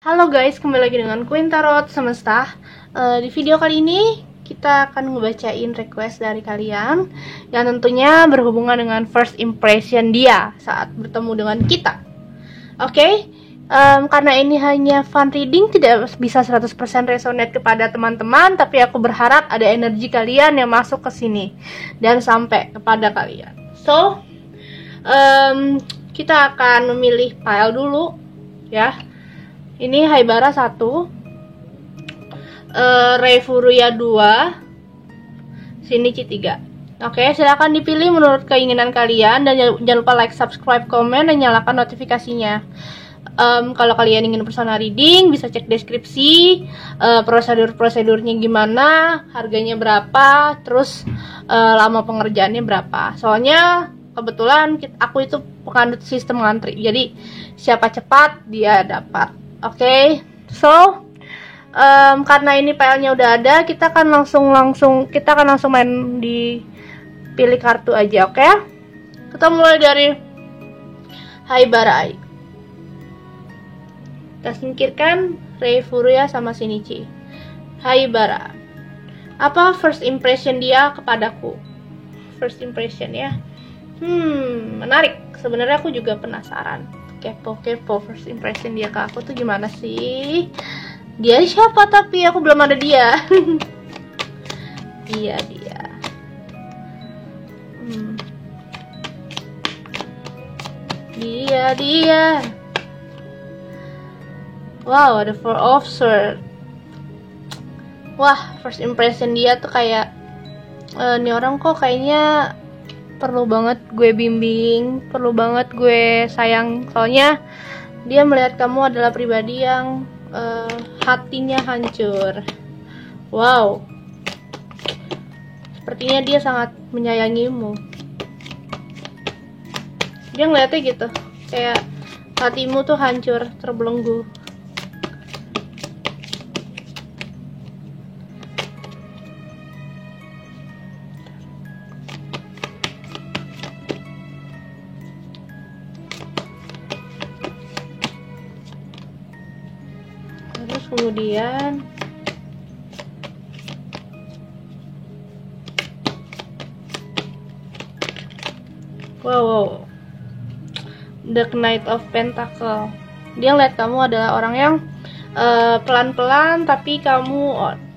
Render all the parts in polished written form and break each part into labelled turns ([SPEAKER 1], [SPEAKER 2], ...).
[SPEAKER 1] Halo guys, kembali lagi dengan Queen Tarot Semesta. Di video kali ini kita akan ngebacain request dari kalian yang tentunya berhubungan dengan first impression dia saat bertemu dengan kita. Oke? Karena ini hanya fun reading, tidak bisa 100% resonate kepada teman-teman, tapi aku berharap ada energi kalian yang masuk ke sini dan sampai kepada kalian. So, kita akan memilih pile dulu ya. Ini Haibara 1, Refuria 2, Shinichi 3. Oke, silakan dipilih menurut keinginan kalian dan jangan lupa like, subscribe, komen, dan nyalakan notifikasinya. Kalau kalian ingin personal reading, bisa cek deskripsi, prosedur-prosedurnya gimana, harganya berapa, terus lama pengerjaannya berapa. Soalnya kebetulan aku itu penganut sistem ngantri, jadi siapa cepat dia dapat. Oke, so karena ini filenya udah ada, kita akan langsung main di pilih kartu aja, oke? Kita mulai dari Haibara. Kita singkirkan Refuria sama Shinichi. Haibara, apa first impression dia kepadaku? First impression ya. Menarik. Sebenarnya aku juga penasaran. Kepo first impression dia ke aku tuh gimana sih? Dia siapa, tapi aku belum ada dia. dia wow, ada Four of Swords. Wah, first impression dia tuh kayak nih orang kok kayaknya perlu banget gue bimbing, perlu banget gue sayang. Soalnya dia melihat kamu adalah pribadi yang hatinya hancur. Wow, sepertinya dia sangat menyayangimu. Dia ngeliatnya gitu, kayak hatimu tuh hancur, terbelenggu. Terus kemudian wow, The Knight of Pentacle. Dia ngeliat kamu adalah orang yang pelan-pelan, tapi kamu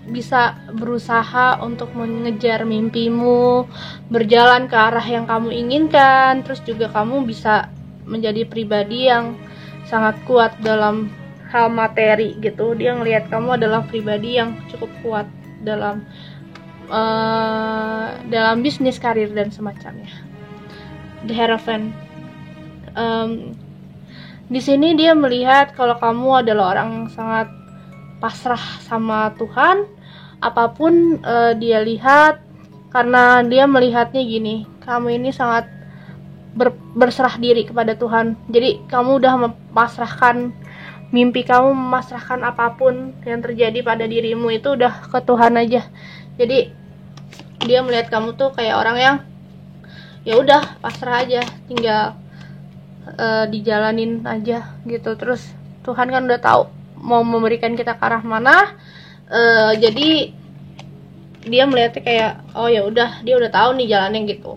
[SPEAKER 1] bisa berusaha untuk mengejar mimpimu, berjalan ke arah yang kamu inginkan. Terus juga kamu bisa menjadi pribadi yang sangat kuat dalam hal materi gitu. Dia ngelihat kamu adalah pribadi yang cukup kuat dalam bisnis, karir, dan semacamnya. The Hierophant. Di sini dia melihat kalau kamu adalah orang yang sangat pasrah sama Tuhan. Apapun dia lihat, karena dia melihatnya gini, kamu ini sangat berserah diri kepada Tuhan. Jadi kamu udah memasrahkan mimpi kamu, memasrahkan apapun yang terjadi pada dirimu itu udah ke Tuhan aja. Jadi dia melihat kamu tuh kayak orang yang ya udah pasrah aja, tinggal dijalanin aja gitu. Terus Tuhan kan udah tahu mau memberikan kita ke arah mana. Jadi dia melihatnya kayak oh ya udah, dia udah tahu nih jalannya gitu.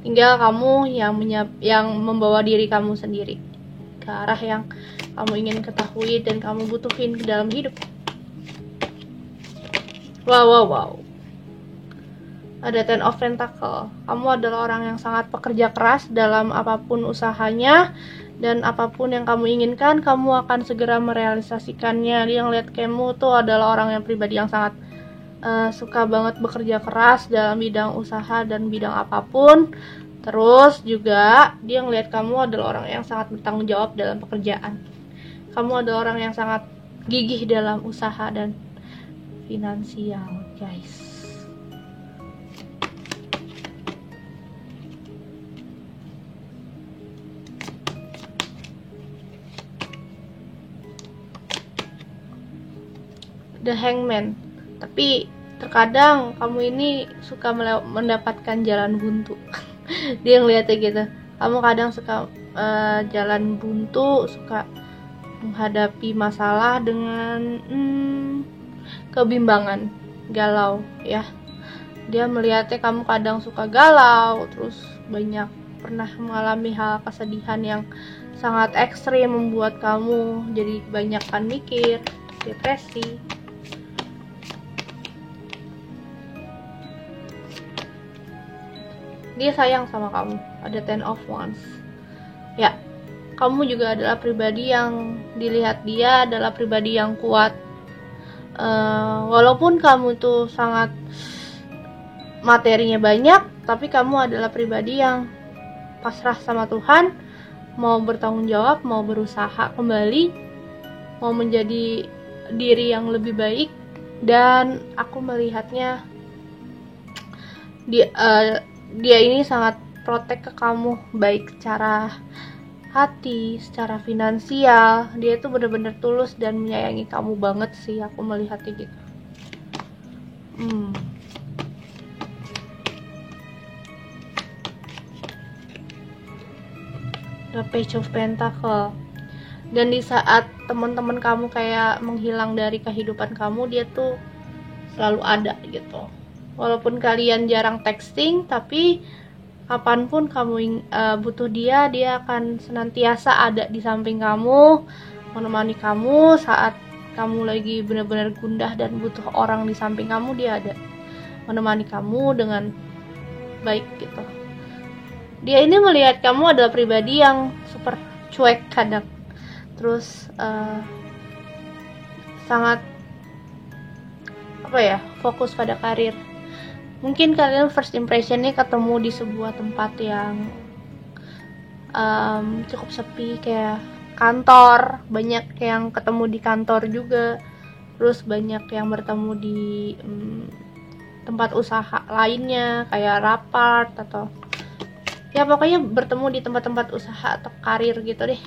[SPEAKER 1] Tinggal kamu yang membawa diri kamu sendiri ke arah yang kamu ingin ketahui dan kamu butuhin ke dalam hidup. Wow. Ada Ten of Pentacle. Kamu adalah orang yang sangat pekerja keras dalam apapun usahanya, dan apapun yang kamu inginkan, kamu akan segera merealisasikannya. Dia ngeliat kamu tuh adalah orang yang pribadi yang sangat suka banget bekerja keras dalam bidang usaha dan bidang apapun. Terus juga dia ngeliat kamu adalah orang yang sangat bertanggung jawab dalam pekerjaan. Kamu adalah orang yang sangat gigih dalam usaha dan finansial, guys. The Hangman. Tapi terkadang kamu ini suka mendapatkan jalan buntu. Dia ngeliatnya gitu. Kamu kadang suka jalan buntu, suka menghadapi masalah dengan kebimbangan, galau ya. Dia melihatnya kamu kadang suka galau, terus banyak pernah mengalami hal kesedihan yang sangat ekstrim, membuat kamu jadi banyakkan mikir, depresi. Dia sayang sama kamu, ada Ten of Wands ya. Kamu juga adalah pribadi yang dilihat dia adalah pribadi yang kuat. Walaupun kamu tuh sangat materinya banyak, tapi kamu adalah pribadi yang pasrah sama Tuhan, mau bertanggung jawab, mau berusaha kembali, mau menjadi diri yang lebih baik. Dan aku melihatnya dia ini sangat protek ke kamu, baik secara hati, secara finansial. Dia itu benar-benar tulus dan menyayangi kamu banget sih, aku melihatnya gitu. The Page of Pentacle. Dan di saat teman-teman kamu kayak menghilang dari kehidupan kamu, dia tuh selalu ada gitu. Walaupun kalian jarang texting, tapi kapanpun kamu butuh dia akan senantiasa ada di samping kamu, menemani kamu saat kamu lagi benar-benar gundah dan butuh orang di samping kamu. Dia ada menemani kamu dengan baik gitu. Dia ini melihat kamu adalah pribadi yang super cuek kadang, terus sangat fokus pada karir. Mungkin kalian first impressionnya ketemu di sebuah tempat yang cukup sepi, kayak kantor. Banyak yang ketemu di kantor juga, terus banyak yang bertemu di tempat usaha lainnya kayak Rapart atau ya pokoknya bertemu di tempat-tempat usaha atau karir gitu deh.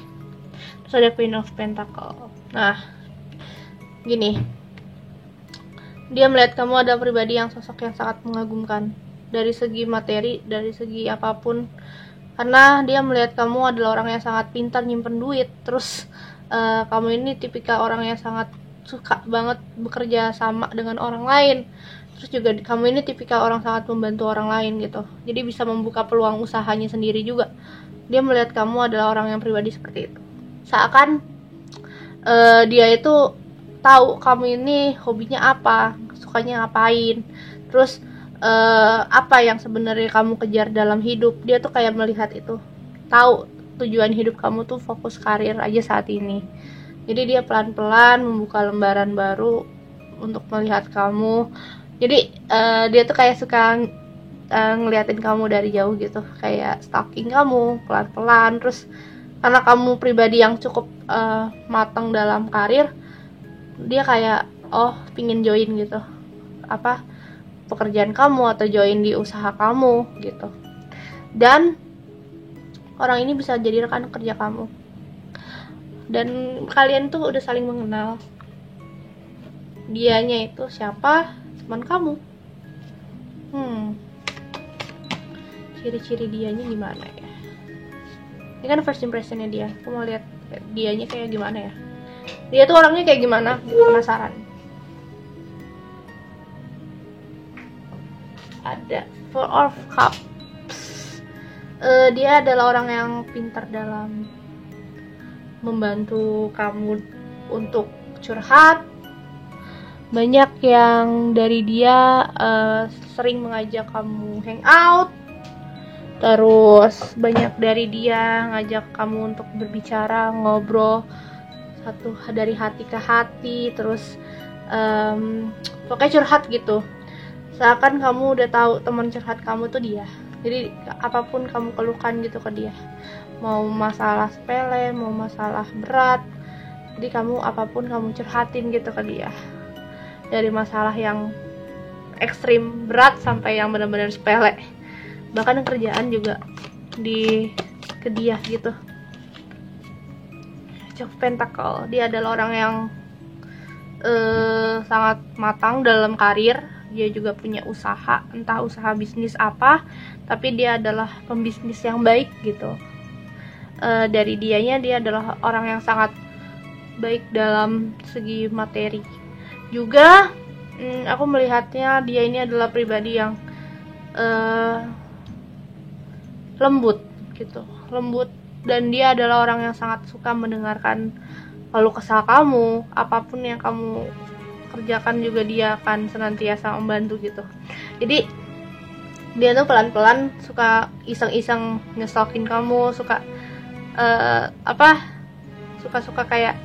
[SPEAKER 1] Terus ada Queen of Pentacle. Nah gini, dia melihat kamu adalah pribadi yang sosok yang sangat mengagumkan dari segi materi, dari segi apapun. Karena dia melihat kamu adalah orang yang sangat pintar nyimpen duit. Terus kamu ini tipikal orang yang sangat suka banget bekerja sama dengan orang lain. Terus juga kamu ini tipikal orang sangat membantu orang lain gitu. Jadi bisa membuka peluang usahanya sendiri juga. Dia melihat kamu adalah orang yang pribadi seperti itu. Seakan dia itu tahu kamu ini hobinya apa, sukanya ngapain, terus apa yang sebenarnya kamu kejar dalam hidup. Dia tuh kayak melihat itu, tahu tujuan hidup kamu tuh fokus karir aja saat ini. Jadi dia pelan-pelan membuka lembaran baru untuk melihat kamu. Jadi dia tuh kayak suka ngeliatin kamu dari jauh gitu, kayak stalking kamu pelan-pelan. Terus karena kamu pribadi yang cukup matang dalam karir, dia kayak pingin join gitu pekerjaan kamu atau join di usaha kamu gitu. Dan orang ini bisa jadi rekan kerja kamu, dan kalian tuh udah saling mengenal. Dianya itu siapa? Teman kamu. Ciri-ciri dianya gimana ya? Ini kan first impressionnya dia. Aku mau lihat dianya kayak gimana ya. Dia tuh orangnya kayak gimana? Penasaran. Ada Four of Cups. Dia adalah orang yang pintar dalam membantu kamu untuk curhat. Banyak yang dari dia sering mengajak kamu hangout. Terus banyak dari dia ngajak kamu untuk berbicara, ngobrol satu dari hati ke hati. Terus pokoknya curhat gitu. Seakan kamu udah tahu teman curhat kamu tuh dia. Jadi apapun kamu keluhkan gitu ke dia, mau masalah sepele, mau masalah berat, jadi kamu apapun kamu curhatin gitu ke dia. Dari masalah yang ekstrim berat sampai yang benar-benar sepele, bahkan kerjaan juga ke dia gitu. Page of Pentacle. Dia adalah orang yang sangat matang dalam karir. Dia juga punya usaha, entah usaha bisnis apa, tapi dia adalah pembisnis yang baik gitu. Dari dianya, dia adalah orang yang sangat baik dalam segi materi. Juga aku melihatnya dia ini adalah pribadi yang lembut gitu, lembut, dan dia adalah orang yang sangat suka mendengarkan kalau kesal kamu, apapun yang kamu kerjakan juga dia akan senantiasa membantu gitu. Jadi dia tuh pelan-pelan suka iseng-iseng ngestokin kamu, suka suka kayak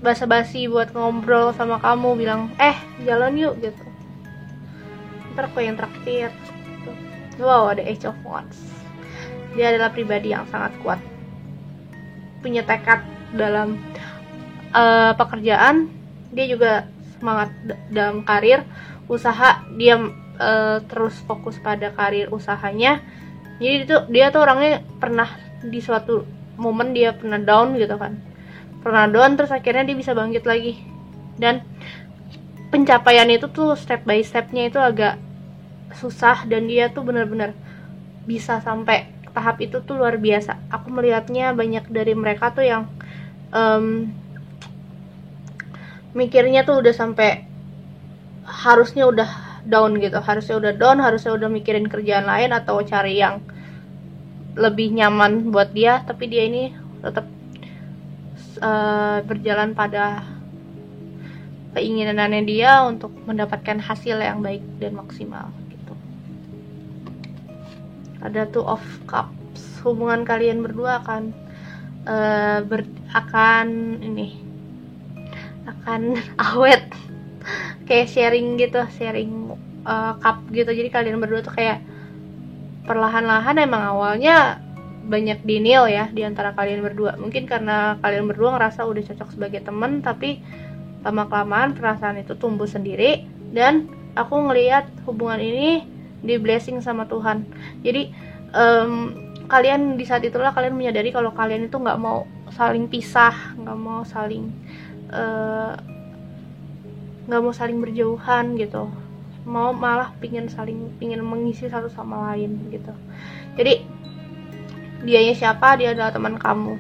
[SPEAKER 1] basa-basi buat ngobrol sama kamu, bilang jalan yuk gitu, ntar aku yang traktir gitu. Wow, ada Age of Wands. Dia adalah pribadi yang sangat kuat, punya tekad dalam pekerjaan. Dia juga semangat dalam karir usaha. Dia terus fokus pada karir usahanya. Jadi dia tuh orangnya pernah di suatu momen dia pernah down gitu kan, terus akhirnya dia bisa bangkit lagi. Dan pencapaian itu tuh step by stepnya itu agak susah, dan dia tuh benar-benar bisa sampai tahap itu tuh luar biasa. Aku melihatnya banyak dari mereka tuh yang mikirnya tuh udah sampai harusnya udah down gitu, harusnya udah mikirin kerjaan lain atau cari yang lebih nyaman buat dia, tapi dia ini tetap berjalan pada keinginannya dia untuk mendapatkan hasil yang baik dan maksimal gitu. Ada Two of Cups. Hubungan kalian berdua akan akan awet, kayak sharing gitu, cup gitu. Jadi kalian berdua tuh kayak perlahan-lahan, emang awalnya banyak denial ya di antara kalian berdua. Mungkin karena kalian berdua ngerasa udah cocok sebagai teman, tapi lama-kelamaan perasaan itu tumbuh sendiri. Dan aku ngelihat hubungan ini di blessing sama Tuhan. Jadi kalian di saat itulah kalian menyadari kalau kalian itu nggak mau saling pisah, nggak mau saling berjauhan gitu, malah pingin mengisi satu sama lain gitu. Jadi dianya siapa? Dia adalah teman kamu.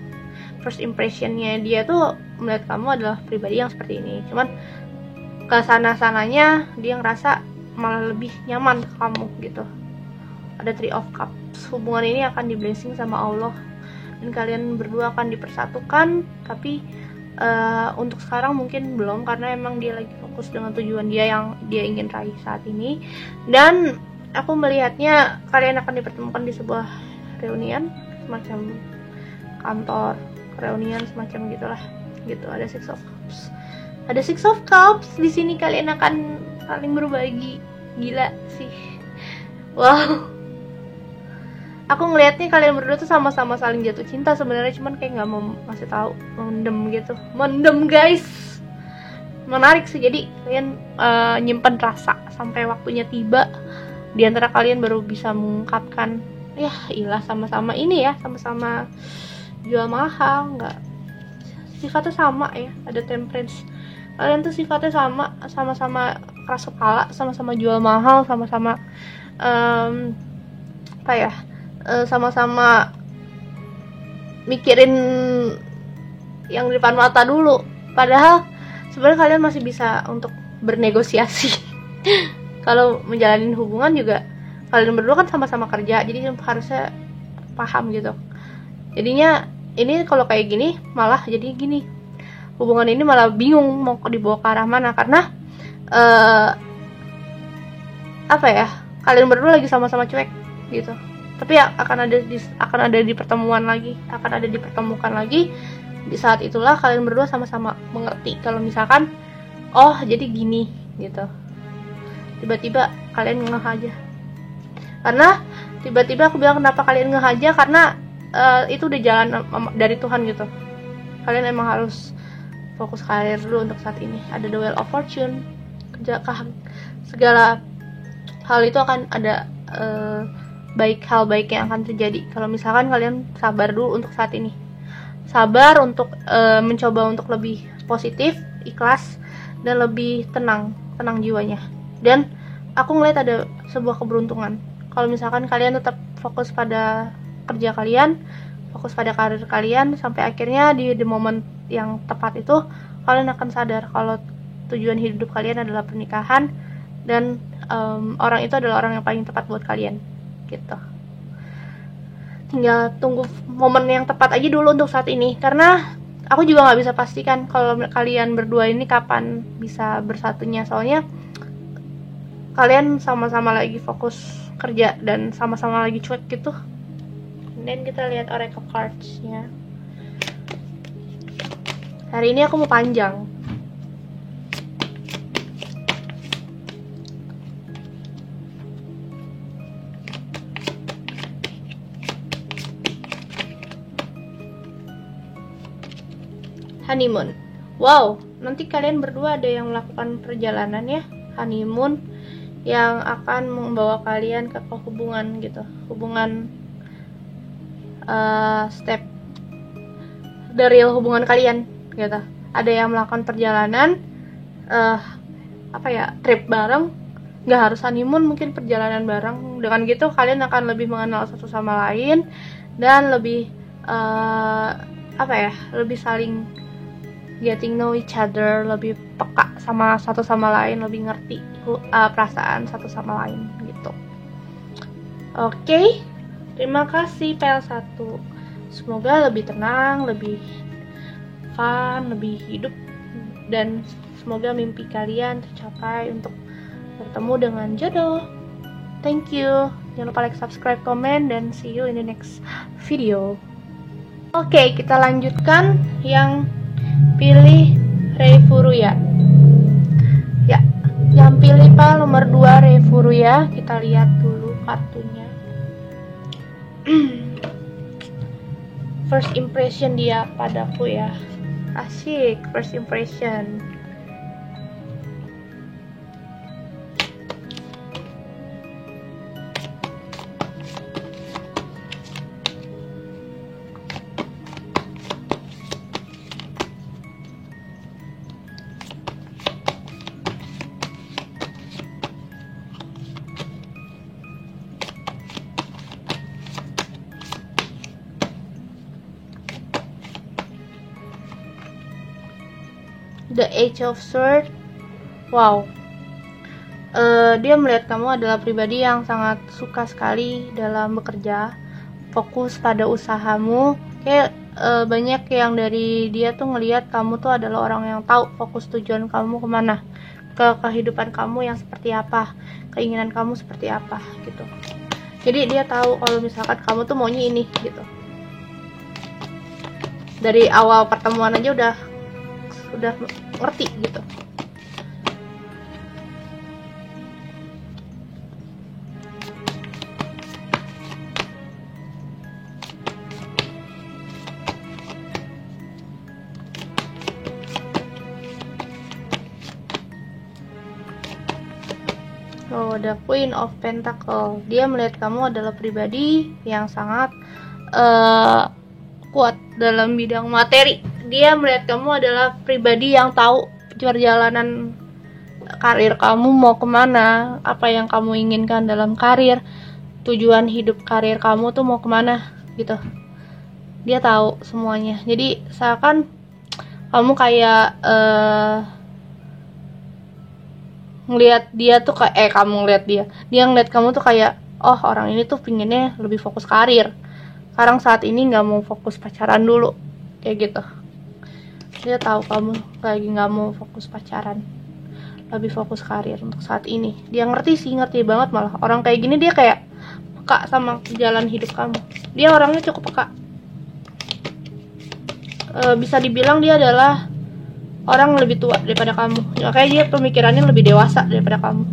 [SPEAKER 1] First impressionnya dia tuh melihat kamu adalah pribadi yang seperti ini, cuman kesana-sananya dia ngerasa malah lebih nyaman ke kamu gitu. Ada Three of Cups. Hubungan ini akan di blessing sama Allah, dan kalian berdua akan dipersatukan. Tapi untuk sekarang mungkin belum, karena emang dia lagi fokus dengan tujuan dia yang dia ingin raih saat ini. Dan aku melihatnya kalian akan dipertemukan di sebuah reunian, semacam kantor reunian semacam gitulah gitu. Ada Six of Cups di sini. Kalian akan saling berbagi. Gila sih, wow. Aku ngelihatnya kalian berdua tuh sama-sama saling jatuh cinta sebenarnya, cuman kayak nggak mau masih tahu, mendem guys. Menarik sih. Jadi kalian nyimpen rasa sampai waktunya tiba. Di antara kalian baru bisa mengungkapkan, ya ilah sama-sama ini ya, sama-sama jual mahal, nggak sifatnya sama ya. Ada Temperance. Kalian tuh sifatnya sama-sama keras kepala, sama-sama jual mahal, sama-sama sama-sama mikirin yang di depan mata dulu. Padahal sebenarnya kalian masih bisa untuk bernegosiasi. Kalau menjalani hubungan juga kalian berdua kan sama-sama kerja, jadi harusnya paham gitu. Jadinya ini kalau kayak gini malah jadi gini, hubungan ini malah bingung mau dibawa ke arah mana, karena kalian berdua lagi sama-sama cuek gitu. Tapi ya akan ada dipertemukan lagi. Di saat itulah kalian berdua sama-sama mengerti kalau misalkan jadi gini gitu. Tiba-tiba kalian ngeh aja. Karena tiba-tiba aku bilang kenapa kalian ngeh aja, karena itu udah jalan dari Tuhan gitu. Kalian emang harus fokus karir dulu untuk saat ini. Ada The Wheel of Fortune. Segala hal itu akan ada hal baik yang akan terjadi kalau misalkan kalian sabar dulu untuk saat ini. Sabar untuk mencoba untuk lebih positif, ikhlas, dan lebih tenang jiwanya. Dan aku ngeliat ada sebuah keberuntungan kalau misalkan kalian tetap fokus pada kerja kalian, fokus pada karir kalian, sampai akhirnya di momen yang tepat itu, kalian akan sadar kalau tujuan hidup kalian adalah pernikahan dan orang itu adalah orang yang paling tepat buat kalian gitu. Tinggal tunggu momen yang tepat aja dulu untuk saat ini, karena aku juga nggak bisa pastikan kalau kalian berdua ini kapan bisa bersatunya, soalnya kalian sama-sama lagi fokus kerja dan sama-sama lagi cuek gitu. Dan kita lihat oracle cards-nya. Hari ini aku mau panjang. Honeymoon. Wow, nanti kalian berdua ada yang melakukan perjalanan ya, honeymoon, yang akan membawa kalian ke hubungan gitu, hubungan step the real hubungan kalian gitu. Ada yang melakukan perjalanan trip bareng, nggak harus honeymoon, mungkin perjalanan bareng. Dengan gitu kalian akan lebih mengenal satu sama lain dan lebih lebih saling getting know each other, lebih peka sama satu sama lain, lebih ngerti perasaan satu sama lain gitu. Oke, terima kasih PL1. Semoga lebih tenang, lebih fun, lebih hidup, dan semoga mimpi kalian tercapai untuk bertemu dengan jodoh. Thank you. Jangan lupa like, subscribe, comment, dan see you in the next video. Oke, kita lanjutkan yang pilih Rei Furuya. Ya, yang pilih PL nomor 2 Rei Furuya. Kita lihat dulu kartunya. First impression dia padaku ya. Asik, first impression. The Age of Swords. Wow, dia melihat kamu adalah pribadi yang sangat suka sekali dalam bekerja, fokus pada usahamu. Kayak banyak yang dari dia tuh ngelihat kamu tuh adalah orang yang tahu fokus tujuan kamu kemana, ke kehidupan kamu yang seperti apa, keinginan kamu seperti apa gitu. Jadi dia tahu kalau misalkan kamu tuh maunya ini gitu. Dari awal pertemuan aja udah ngerti gitu. Oh, the Queen of Pentacle. Dia melihat kamu adalah pribadi yang sangat kuat dalam bidang materi. Dia melihat kamu adalah pribadi yang tahu perjalanan karir kamu mau kemana, apa yang kamu inginkan dalam karir, tujuan hidup karir kamu tuh mau kemana gitu. Dia tahu semuanya. Jadi seakan kamu kayak ngelihat dia tuh kayak kamu ngelihat dia ngelihat kamu tuh kayak, oh orang ini tuh pinginnya lebih fokus karir. Sekarang saat ini nggak mau fokus pacaran dulu kayak gitu. Dia tahu kamu lagi nggak mau fokus pacaran, lebih fokus karir untuk saat ini. Dia ngerti banget malah. Orang kayak gini dia kayak peka sama jalan hidup kamu. Dia orangnya cukup peka. Bisa dibilang dia adalah orang lebih tua daripada kamu. Makanya dia pemikirannya lebih dewasa daripada kamu.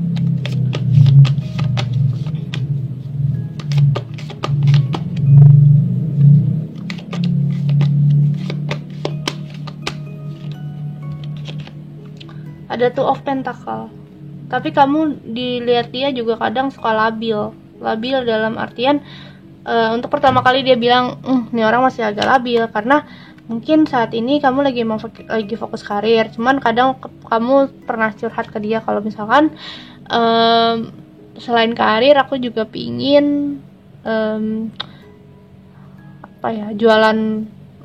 [SPEAKER 1] Ada Two of Pentacle. Tapi kamu dilihat dia juga kadang suka labil dalam artian untuk pertama kali dia bilang, ini orang masih agak labil karena mungkin saat ini kamu lagi fokus karir. Cuman kadang kamu pernah curhat ke dia kalau misalkan selain karir aku juga pingin jualan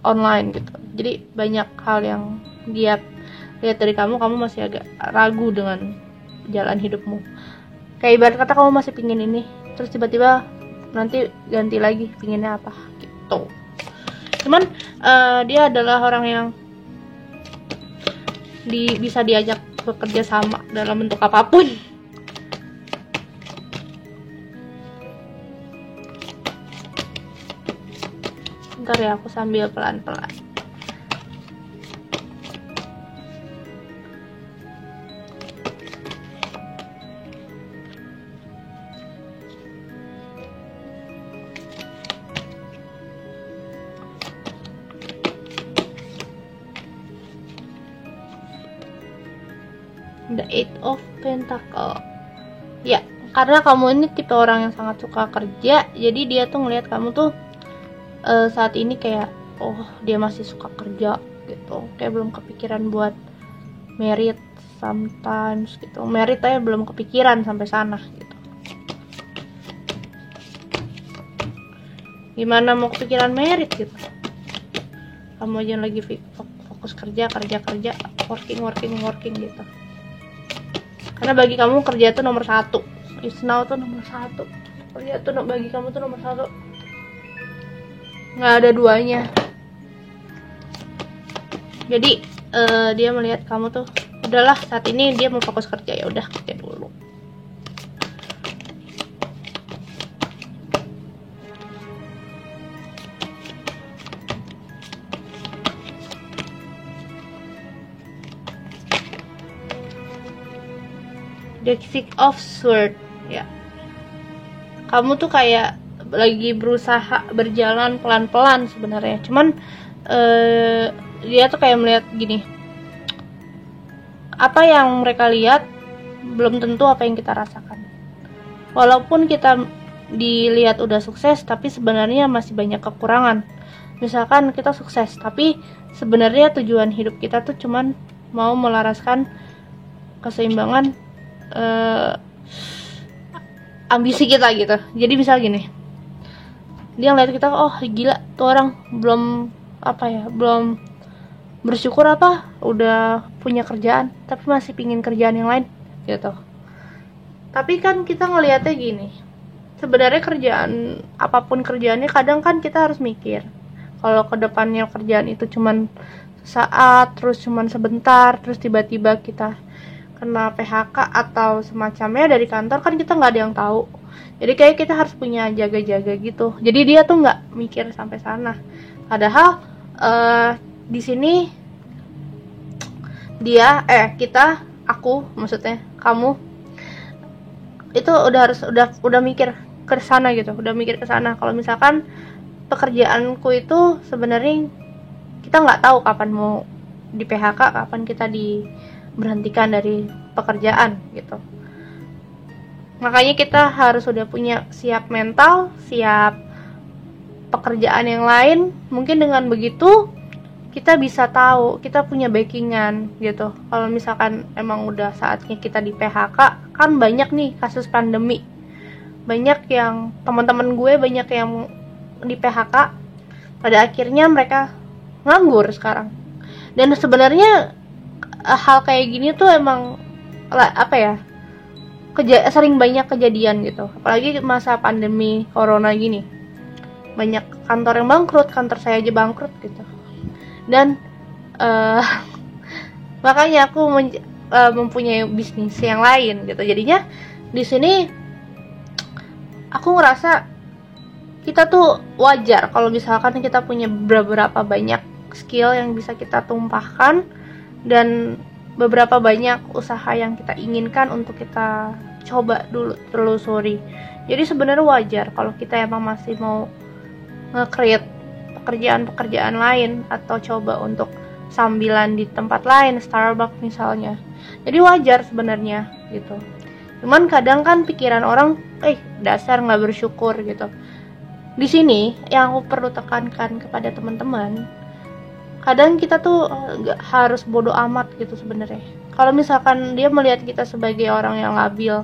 [SPEAKER 1] online gitu. Jadi banyak hal yang dia lihat dari kamu masih agak ragu dengan jalan hidupmu. Kayak ibarat kata kamu masih pingin ini, terus tiba-tiba nanti ganti lagi pinginnya apa gitu. Cuman dia adalah orang yang bisa diajak bekerja sama dalam bentuk apapun. Bentar ya, aku sambil pelan-pelan. The Eight of Pentacle. Ya, karena kamu ini tipe orang yang sangat suka kerja, jadi dia tuh ngelihat kamu tuh saat ini kayak, oh dia masih suka kerja gitu, kayak belum kepikiran buat merit sometimes gitu. Merit aja belum kepikiran sampai sana gitu. Gimana mau kepikiran merit gitu? Kamu aja lagi fokus kerja, working gitu. Karena bagi kamu kerja itu nomor satu. It's now tuh nomor satu. Kerja tuh bagi kamu tuh nomor satu. Nggak ada duanya. Jadi dia melihat kamu tuh, udahlah saat ini dia mau fokus kerja, ya udah kerja dulu. The Six of Swords, ya. Kamu tuh kayak lagi berusaha berjalan pelan-pelan sebenarnya. Cuman dia tuh kayak melihat gini. Apa yang mereka lihat belum tentu apa yang kita rasakan. Walaupun kita dilihat udah sukses, tapi sebenarnya masih banyak kekurangan. Misalkan kita sukses, tapi sebenarnya tujuan hidup kita tuh cuman mau melaraskan keseimbangan ambisi kita gitu. Jadi misal gini, dia ngeliat kita, oh gila tuh orang belum bersyukur udah punya kerjaan, tapi masih pingin kerjaan yang lain gitu. Tapi kan kita ngeliatnya gini, sebenarnya kerjaan apapun kerjaannya, kadang kan kita harus mikir kalau kedepannya kerjaan itu cuman saat, terus cuman sebentar, terus tiba-tiba kita kena PHK atau semacamnya dari kantor, kan kita nggak ada yang tahu. Jadi kayak kita harus punya jaga-jaga gitu. Jadi dia tuh nggak mikir sampai sana. Padahal di sini dia aku maksudnya kamu itu udah mikir ke sana gitu, udah mikir ke sana. Kalau misalkan pekerjaanku itu sebenarnya kita nggak tahu kapan mau di PHK, kapan kita berhentikan dari pekerjaan gitu. Makanya kita harus sudah punya siap mental, siap pekerjaan yang lain. Mungkin dengan begitu kita bisa tahu, kita punya backingan gitu. Kalau misalkan emang udah saatnya kita di PHK, kan banyak nih kasus pandemi. Banyak yang teman-teman gue banyak yang di PHK, pada akhirnya mereka nganggur sekarang. Dan sebenarnya hal kayak gini tuh emang sering banyak kejadian gitu, apalagi masa pandemi corona gini. Banyak kantor yang bangkrut, kantor saya aja bangkrut gitu. Dan makanya aku mempunyai bisnis yang lain gitu. Jadinya di sini aku ngerasa kita tuh wajar kalau misalkan kita punya beberapa banyak skill yang bisa kita tumpahkan, dan beberapa banyak usaha yang kita inginkan untuk kita coba dulu telusuri. Jadi sebenarnya wajar kalau kita emang masih mau nge-create pekerjaan-pekerjaan lain atau coba untuk sambilan di tempat lain, Starbucks misalnya. Jadi wajar sebenarnya gitu. Cuman kadang kan pikiran orang, dasar nggak bersyukur gitu. Di sini yang aku perlu tekankan kepada teman-teman, kadang kita tuh nggak harus bodoh amat gitu sebenarnya. Kalau misalkan dia melihat kita sebagai orang yang labil,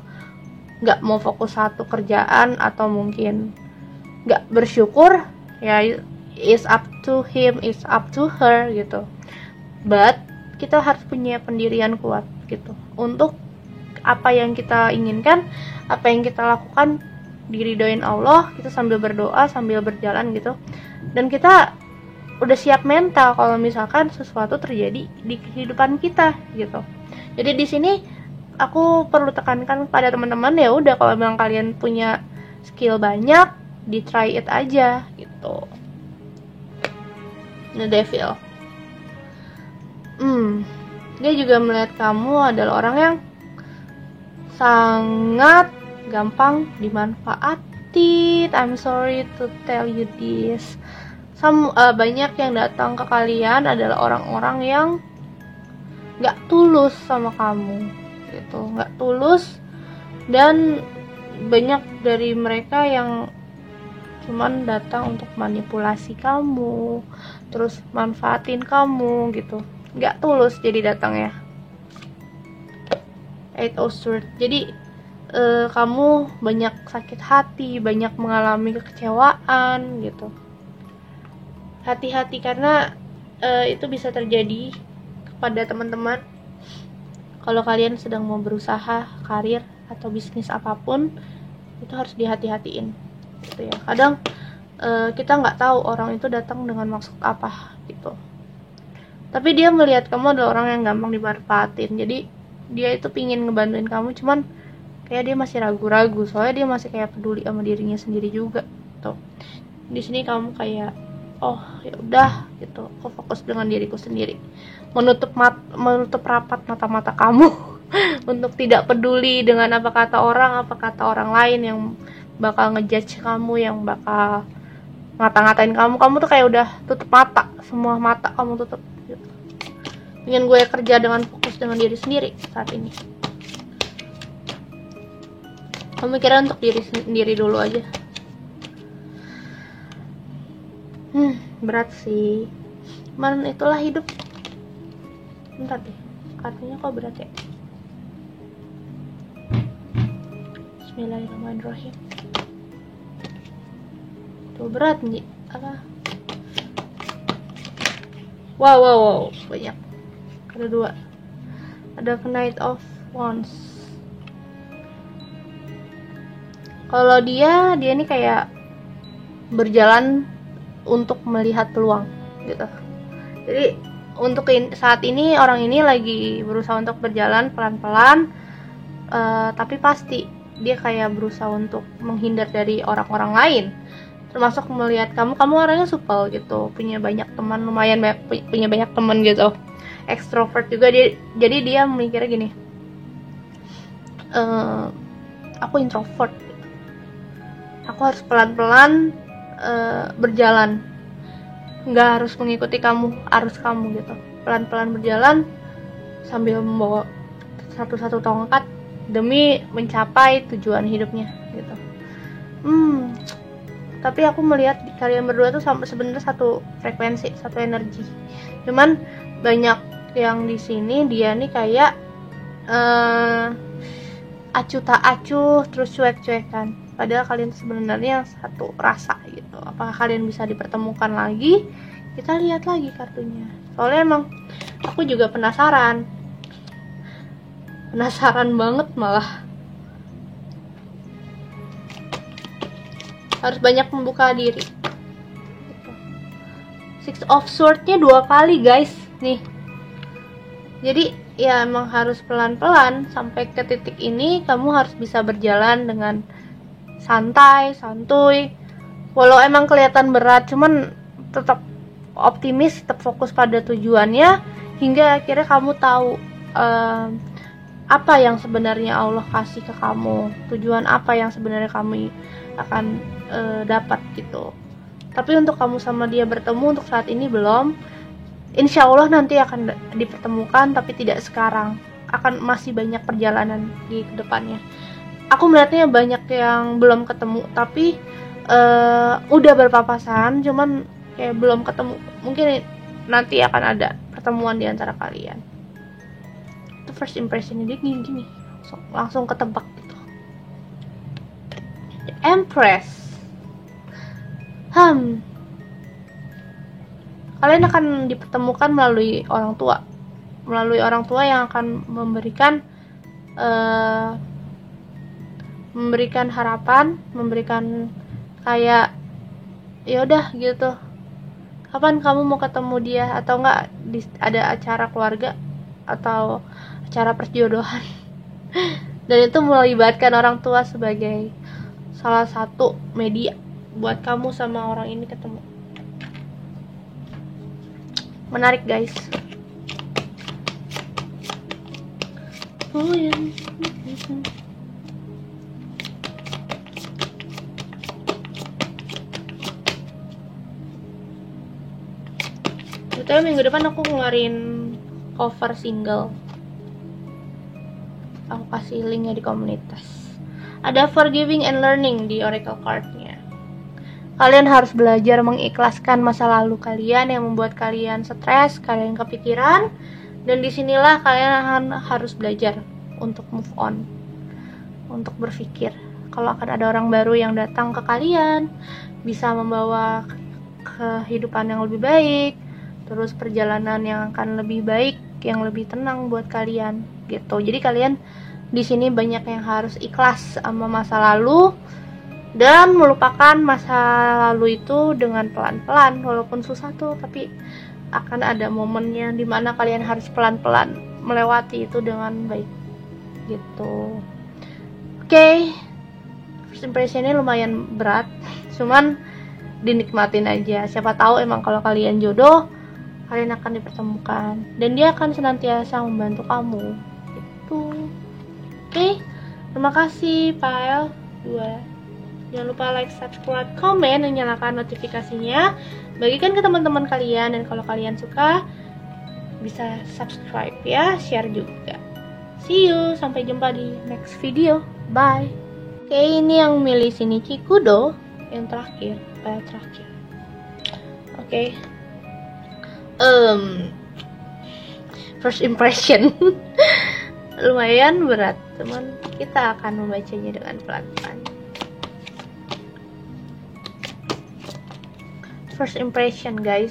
[SPEAKER 1] nggak mau fokus satu kerjaan, atau mungkin nggak bersyukur, ya is up to him, is up to her gitu. But kita harus punya pendirian kuat gitu untuk apa yang kita inginkan, apa yang kita lakukan diridoin Allah, kita sambil berdoa, sambil berjalan gitu. Dan kita udah siap mental kalau misalkan sesuatu terjadi di kehidupan kita gitu. Jadi di sini aku perlu tekankan pada teman-teman, ya udah kalau memang kalian punya skill banyak, di try it aja gitu. The devil. Dia juga melihat kamu adalah orang yang sangat gampang dimanfaatin. I'm sorry to tell you this. Banyak yang datang ke kalian adalah orang-orang yang nggak tulus sama kamu gitu, nggak tulus, dan banyak dari mereka yang cuman datang untuk manipulasi kamu, terus manfaatin kamu gitu, nggak tulus jadi datang ya. Eight of Swords. Jadi kamu banyak sakit hati, banyak mengalami kekecewaan gitu. Hati-hati karena itu bisa terjadi kepada teman-teman kalau kalian sedang mau berusaha karir atau bisnis apapun, itu harus dihati-hatiin gitu ya. Kadang kita nggak tahu orang itu datang dengan maksud apa gitu, tapi dia melihat kamu adalah orang yang gampang dimanfaatin. Jadi dia itu pingin ngebantuin kamu, cuman kayak dia masih ragu-ragu, soalnya dia masih kayak peduli sama dirinya sendiri juga gitu. Di sini kamu kayak, oh ya udah gitu, aku fokus dengan diriku sendiri, menutup rapat mata-mata kamu untuk tidak peduli dengan apa kata orang lain yang bakal ngejudge kamu, yang bakal ngata-ngatain kamu. Kamu tuh kayak udah tutup mata, semua mata kamu tutup gitu. Ingin gue kerja dengan fokus dengan diri sendiri saat ini. Pemikiran untuk diri sendiri dulu aja. Berat sih, cuman itulah hidup. Bentar deh, kartunya kok berat ya. Bismillahirrahmanirrahim. Tuh berat nih, apa? Wow, banyak. Ada 2. Ada Knight of Wands. Kalau dia nih kayak berjalan untuk melihat peluang gitu. Jadi untuk saat ini orang ini lagi berusaha untuk berjalan pelan-pelan, tapi pasti dia kayak berusaha untuk menghindar dari orang-orang lain, termasuk melihat kamu orangnya supel gitu, punya banyak teman, lumayan punya banyak teman gitu, ekstrovert juga dia. Jadi dia mikirnya gini, aku introvert, aku harus pelan-pelan berjalan, nggak harus mengikuti arus kamu gitu, pelan-pelan berjalan sambil membawa satu-satu tongkat demi mencapai tujuan hidupnya gitu. Tapi aku melihat kalian berdua tuh sebenarnya satu frekuensi, satu energi. Cuman banyak yang di sini dia nih kayak acuh tak acuh, terus cuek-cuekan. Padahal kalian sebenarnya satu rasa gitu. Apakah kalian bisa dipertemukan lagi? Kita lihat lagi kartunya. Soalnya emang aku juga penasaran banget malah. Harus banyak membuka diri. Six of Swords-nya 2 kali guys, nih. Jadi ya emang harus pelan-pelan sampai ke titik ini. Kamu harus bisa berjalan dengan santuy. Walau emang kelihatan berat, cuman tetap optimis, tetap fokus pada tujuannya, hingga akhirnya kamu tahu apa yang sebenarnya Allah kasih ke kamu, tujuan apa yang sebenarnya kamu akan dapat gitu. Tapi untuk kamu sama dia bertemu untuk saat ini belum. Insya Allah nanti akan dipertemukan, tapi tidak sekarang. Akan masih banyak perjalanan di kedepannya. Aku melihatnya banyak yang belum ketemu, tapi udah berpapasan, cuman kayak belum ketemu. Mungkin nanti akan ada pertemuan di antara kalian. Itu first impressionnya dia gini, langsung ketebak gitu. The Empress. kalian akan dipertemukan melalui orang tua yang akan memberikan harapan, memberikan kayak ya udah gitu, kapan kamu mau ketemu dia, atau enggak ada acara keluarga atau acara perjodohan. Dan itu melibatkan orang tua sebagai salah satu media buat kamu sama orang ini ketemu. Menarik guys. Oh ya. Betul, minggu depan aku ngeluarin cover single. Aku kasih linknya di komunitas. Ada forgiving and learning di oracle cardnya. Kalian harus belajar mengikhlaskan masa lalu kalian yang membuat kalian stres, kalian kepikiran, dan disinilah kalian harus belajar untuk move on, untuk berpikir kalau akan ada orang baru yang datang ke kalian, bisa membawa kehidupan yang lebih baik, terus perjalanan yang akan lebih baik, yang lebih tenang buat kalian gitu. Jadi kalian di sini banyak yang harus ikhlas sama masa lalu dan melupakan masa lalu itu dengan pelan-pelan. Walaupun susah tuh, tapi akan ada momennya dimana kalian harus pelan-pelan melewati itu dengan baik gitu. Oke. First impressionnya lumayan berat, cuman dinikmatin aja. Siapa tahu emang kalau kalian jodoh, kalian akan dipertemukan dan dia akan senantiasa membantu kamu gitu. Oke. Terima kasih Pile 2. Jangan lupa like, subscribe, komen, dan nyalakan notifikasinya. Bagikan ke teman-teman kalian, dan kalau kalian suka bisa subscribe ya, share juga. See you, sampai jumpa di next video. Bye. Oke, ini yang milih Shinichi Kudo yang terakhir, Oke. First impression lumayan berat, teman. Kita akan membacanya dengan pelan-pelan. First impression guys.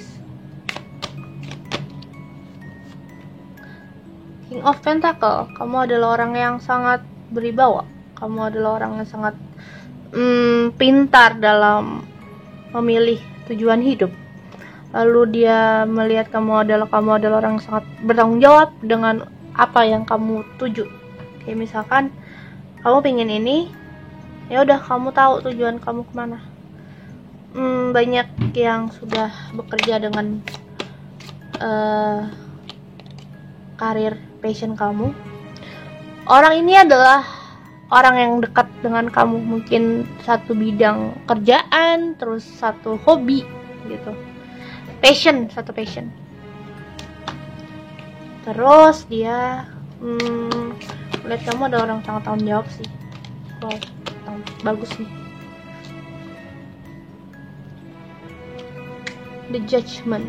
[SPEAKER 1] King of Pentacle, kamu adalah orang yang sangat berwibawa. Kamu adalah orang yang sangat pintar dalam memilih tujuan hidup. Lalu dia melihat kamu adalah orang yang sangat bertanggung jawab dengan apa yang kamu tuju. Kayak misalkan kamu pengen ini, ya udah kamu tahu tujuan kamu kemana. Banyak yang sudah bekerja dengan karir passion kamu. Orang ini adalah orang yang dekat dengan kamu, mungkin satu bidang kerjaan, terus satu hobi gitu, satu passion. Terus dia melihat kamu ada orang sangat tanggung jawab sih. Wow, bagus nih. The Judgment,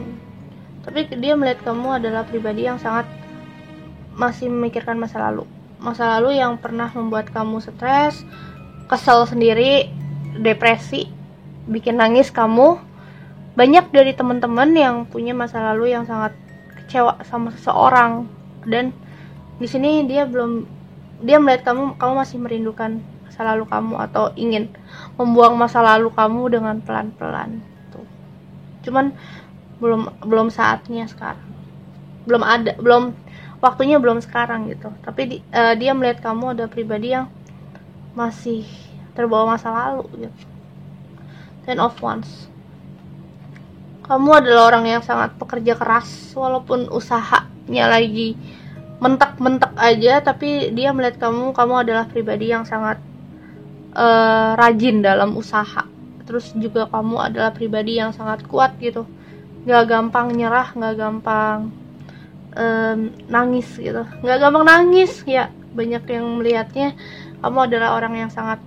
[SPEAKER 1] tapi dia melihat kamu adalah pribadi yang sangat masih memikirkan masa lalu yang pernah membuat kamu stres, kesel sendiri, depresi, bikin nangis kamu. Banyak dari teman-teman yang punya masa lalu yang sangat kecewa sama seseorang, dan di sini dia melihat kamu masih merindukan masa lalu kamu atau ingin membuang masa lalu kamu dengan pelan-pelan. Cuman belum saatnya sekarang, waktunya belum sekarang gitu. Tapi dia melihat kamu ada pribadi yang masih terbawa masa lalu gitu. Ten of Wands, kamu adalah orang yang sangat pekerja keras, walaupun usahanya lagi mentek-mentek aja, tapi dia melihat kamu adalah pribadi yang sangat rajin dalam usaha. Terus juga kamu adalah pribadi yang sangat kuat gitu, gak gampang nyerah, gak gampang nangis gitu, gak gampang nangis ya. Banyak yang melihatnya kamu adalah orang yang sangat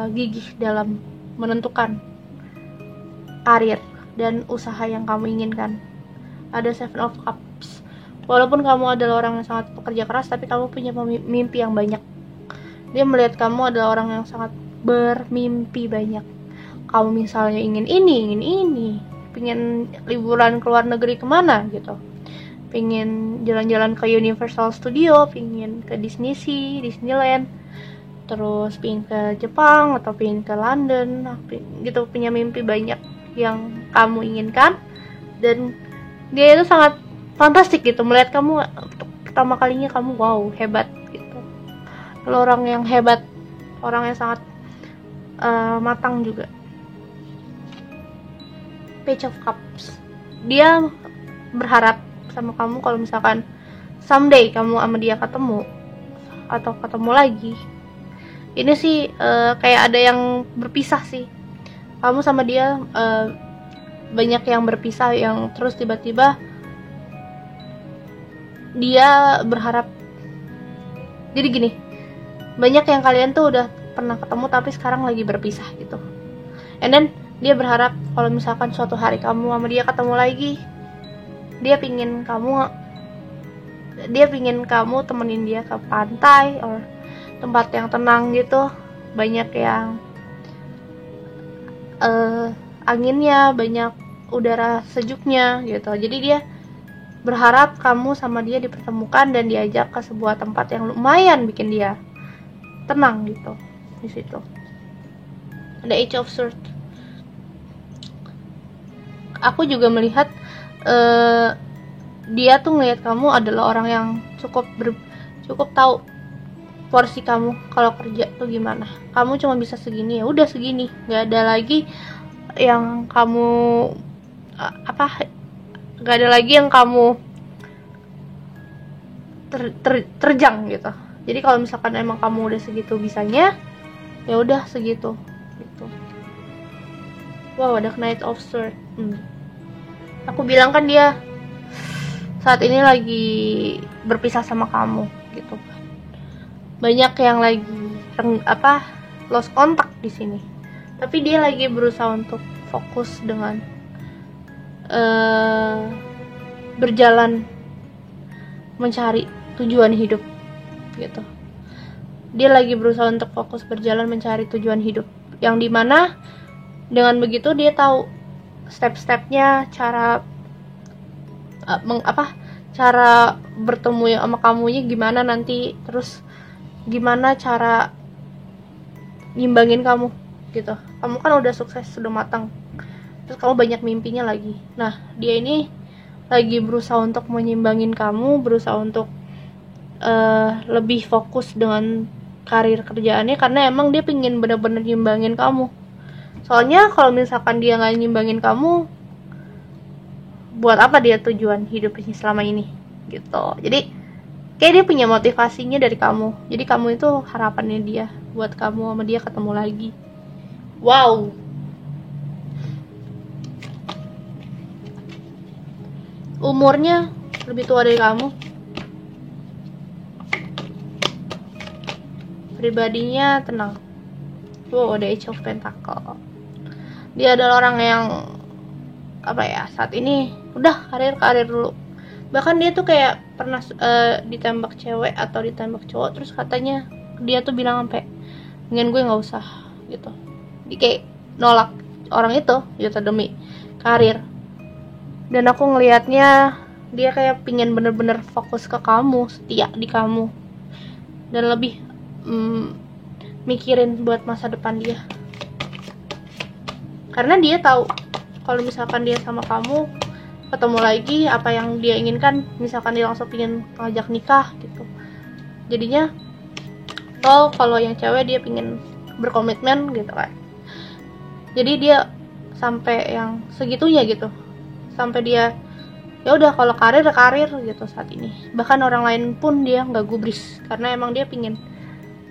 [SPEAKER 1] gigih dalam menentukan karir dan usaha yang kamu inginkan. Ada Seven of Cups, walaupun kamu adalah orang yang sangat pekerja keras, tapi kamu punya mimpi yang banyak. Dia melihat kamu adalah orang yang sangat bermimpi banyak. Kamu misalnya ingin ini, pingin liburan ke luar negeri kemana gitu, pingin jalan-jalan ke Universal Studio, pingin ke Disneyland, terus pingin ke Jepang atau pingin ke London gitu, punya mimpi banyak yang kamu inginkan. Dan dia itu sangat fantastik gitu, melihat kamu untuk pertama kalinya, kamu wow, hebat gitu. Kalau orang yang hebat, orang yang sangat matang juga. Page of Cups, dia berharap sama kamu kalau misalkan someday kamu sama dia ketemu atau ketemu lagi. Ini sih kayak ada yang berpisah sih, kamu sama dia banyak yang berpisah, yang terus tiba-tiba dia berharap. Jadi gini, banyak yang kalian tuh udah pernah ketemu tapi sekarang lagi berpisah gitu, and then dia berharap kalau misalkan suatu hari kamu sama dia ketemu lagi, dia pingin kamu temenin dia ke pantai or tempat yang tenang gitu, banyak yang anginnya, banyak udara sejuknya gitu. Jadi dia berharap kamu sama dia dipertemukan dan diajak ke sebuah tempat yang lumayan bikin dia tenang gitu. Di situ ada Eight of Swords. Aku juga melihat dia tuh ngelihat kamu adalah orang yang cukup tahu porsi kamu kalau kerja tuh gimana. Kamu cuma bisa segini, ya udah segini, nggak ada lagi yang kamu nggak ada lagi yang kamu terjang gitu. Jadi kalau misalkan emang kamu udah segitu bisanya, ya udah segitu gitu. Wow, ada Knight of Swords. Aku bilang kan dia saat ini lagi berpisah sama kamu gitu. Banyak yang lagi lost kontak di sini. Tapi dia lagi berusaha untuk fokus dengan berjalan mencari tujuan hidup gitu. Dia lagi berusaha untuk fokus berjalan mencari tujuan hidup, yang dimana dengan begitu dia tahu step-stepnya, cara cara bertemu sama kamunya gimana nanti, terus gimana cara nyimbangin kamu gitu. Kamu kan udah sukses, sudah matang, terus kamu banyak mimpinya lagi. Nah, dia ini lagi berusaha untuk menyimbangin kamu, berusaha untuk lebih fokus dengan karir kerjaannya, karena emang dia pengen bener-bener nyimbangin kamu. Soalnya kalau misalkan dia nggak nyimbangin kamu, buat apa dia tujuan hidupnya selama ini gitu. Jadi kayak dia punya motivasinya dari kamu. Jadi kamu itu harapannya dia buat kamu sama dia ketemu lagi. Wow. Umurnya lebih tua dari kamu. Pribadinya tenang. Wow, ada Age of Pentacle. Dia adalah orang yang saat ini udah karir dulu. Bahkan dia tuh kayak pernah ditembak cewek atau ditembak cowok, terus katanya dia tuh bilang sampai ingin gue nggak usah gitu. Dia kayak nolak orang itu gitu demi karir. Dan aku ngelihatnya dia kayak pingin bener-bener fokus ke kamu, setia di kamu, dan lebih mikirin buat masa depan dia. Karena dia tahu kalau misalkan dia sama kamu ketemu lagi, apa yang dia inginkan, misalkan dia langsung pingin ngajak nikah gitu. Jadinya kalau yang cewek dia pingin berkomitmen gitu kan. Jadi dia sampai yang segitunya gitu, sampai dia ya udah kalau karir gitu saat ini. Bahkan orang lain pun dia nggak gubris, karena emang dia pingin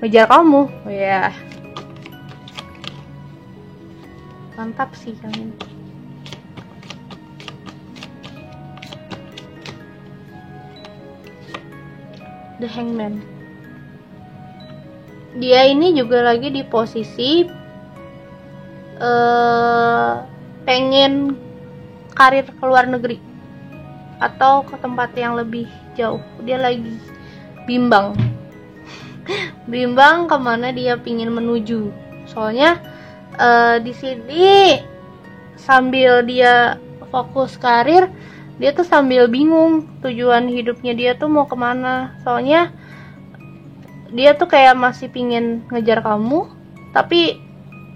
[SPEAKER 1] ngejar kamu. Ya mantap sih yang ini. The Hangman. Dia ini juga lagi di posisi pengen karir ke luar negeri atau ke tempat yang lebih jauh. Dia lagi bimbang kemana dia pingin menuju. Soalnya di sini sambil dia fokus karir, dia tuh sambil bingung tujuan hidupnya dia tuh mau kemana. Soalnya dia tuh kayak masih pingin ngejar kamu, tapi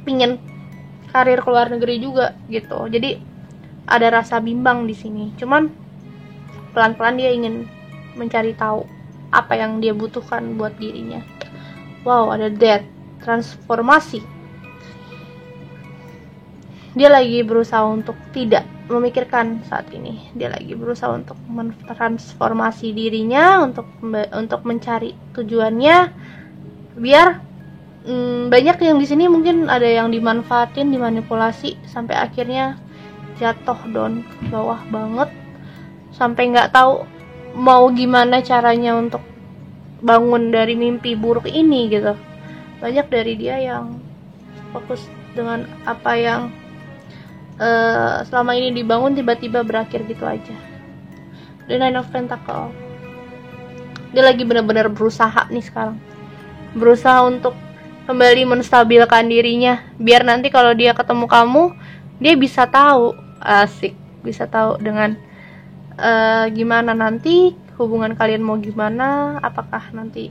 [SPEAKER 1] pingin karir ke luar negeri juga gitu. Jadi ada rasa bimbang di sini. Cuman pelan-pelan dia ingin mencari tahu apa yang dia butuhkan buat dirinya. Wow, ada death, transformasi. Dia lagi berusaha untuk tidak memikirkan saat ini. Dia lagi berusaha untuk mentransformasi dirinya, untuk mencari tujuannya, biar banyak yang di sini mungkin ada yang dimanfaatin, dimanipulasi, sampai akhirnya jatuh down ke bawah banget, sampai nggak tahu mau gimana caranya untuk bangun dari mimpi buruk ini gitu. Banyak dari dia yang fokus dengan apa yang selama ini dibangun tiba-tiba berakhir gitu aja. The Nine of Pentacle. Dia lagi benar-benar berusaha nih sekarang, berusaha untuk kembali menstabilkan dirinya, biar nanti kalau dia ketemu kamu, dia bisa tahu, bisa tahu dengan gimana nanti hubungan kalian mau gimana, apakah nanti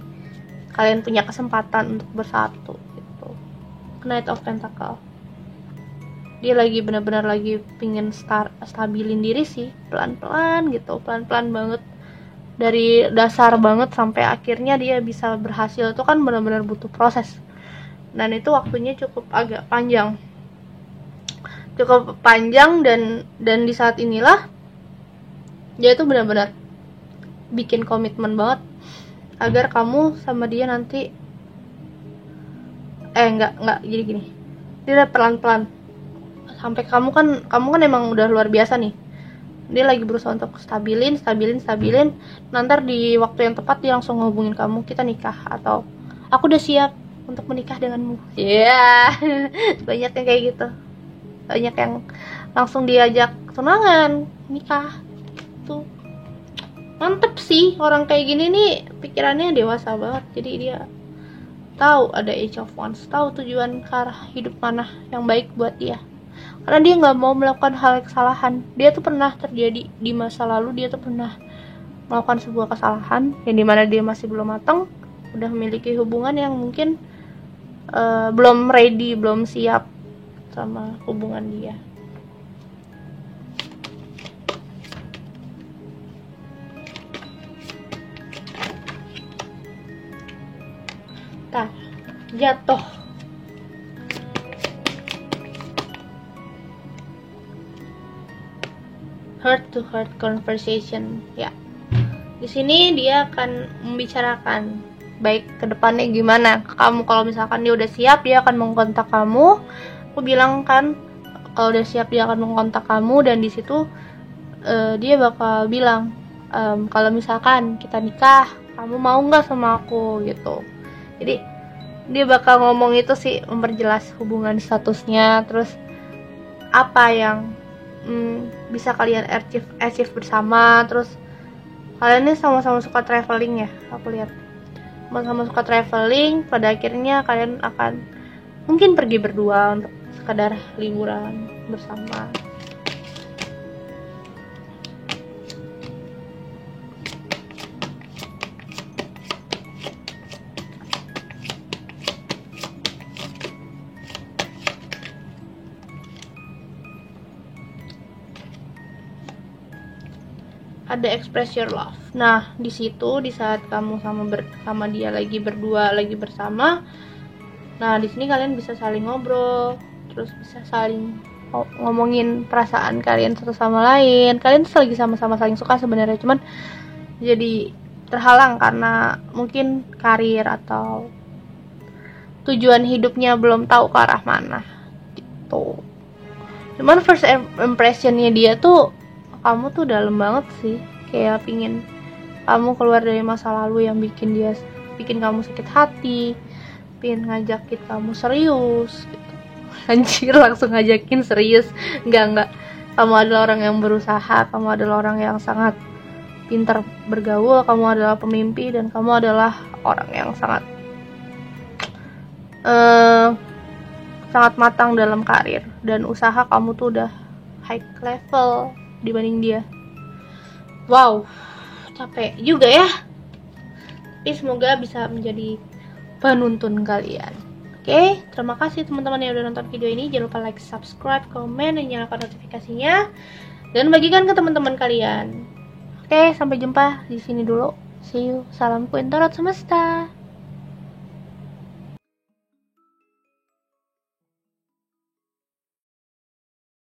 [SPEAKER 1] kalian punya kesempatan untuk bersatu gitu. Knight of Pentacle. Dia lagi benar-benar lagi pingin stabilin diri sih, pelan-pelan gitu, pelan-pelan banget, dari dasar banget sampai akhirnya dia bisa berhasil. Itu kan benar-benar butuh proses, dan itu waktunya cukup agak panjang, dan di saat inilah dia itu benar-benar bikin komitmen banget agar kamu sama dia nanti enggak jadi gini. Dia pelan-pelan sampai kamu kan emang udah luar biasa nih. Dia lagi berusaha untuk stabilin. Nanti di waktu yang tepat dia langsung ngehubungin kamu, kita nikah, atau aku udah siap untuk menikah denganmu. Ya, banyak yang kayak gitu. Banyak yang langsung diajak tunangan, nikah. Tuh. Mantep sih, orang kayak gini nih pikirannya dewasa banget. Jadi dia tahu ada Age of Wands, tahu tujuan ke arah hidup mana yang baik buat dia. Karena dia nggak mau melakukan hal kesalahan. Dia tuh pernah terjadi di masa lalu, dia tuh pernah melakukan sebuah kesalahan yang dimana dia masih belum matang, udah memiliki hubungan yang mungkin belum ready, belum siap sama hubungan dia. Jatuh. Heart to heart conversation. Ya, di sini dia akan membicarakan baik ke depannya gimana. Kamu kalau misalkan dia udah siap, dia akan mengkontak kamu. Aku bilang kan, kalau udah siap dia akan mengkontak kamu, dan di situ dia bakal bilang, kalau misalkan kita nikah, kamu mau nggak sama aku gitu. Jadi dia bakal ngomong itu sih, memperjelas hubungan statusnya, terus apa yang bisa kalian achieve bersama. Terus kalian ini sama-sama suka traveling ya, aku lihat sama-sama suka traveling. Pada akhirnya kalian akan mungkin pergi berdua untuk sekadar liburan bersama. Ada express your love. Nah, di situ di saat kamu sama dia lagi berdua, lagi bersama. Nah, di sini kalian bisa saling ngobrol, terus bisa saling ngomongin perasaan kalian satu sama lain. Kalian lagi sama-sama saling suka sebenarnya, cuman jadi terhalang karena mungkin karir atau tujuan hidupnya belum tahu ke arah mana gitu. Cuman first impressionnya dia tuh, kamu tuh dalam banget sih, kayak pingin kamu keluar dari masa lalu yang bikin kamu sakit hati, pingin ngajakin kamu serius gitu. Anjir, langsung ngajakin serius. Enggak, kamu adalah orang yang berusaha, kamu adalah orang yang sangat pintar bergaul, kamu adalah pemimpi, dan kamu adalah orang yang sangat matang dalam karir, dan usaha kamu tuh udah high level dibanding dia. Wow, capek juga ya. Tapi semoga bisa menjadi penuntun kalian. Oke, terima kasih teman-teman yang udah nonton video ini. Jangan lupa like, subscribe, komen, dan nyalakan notifikasinya. Dan bagikan ke teman-teman kalian. Oke, sampai jumpa di sini dulu. See you. Salam Quintorot semesta.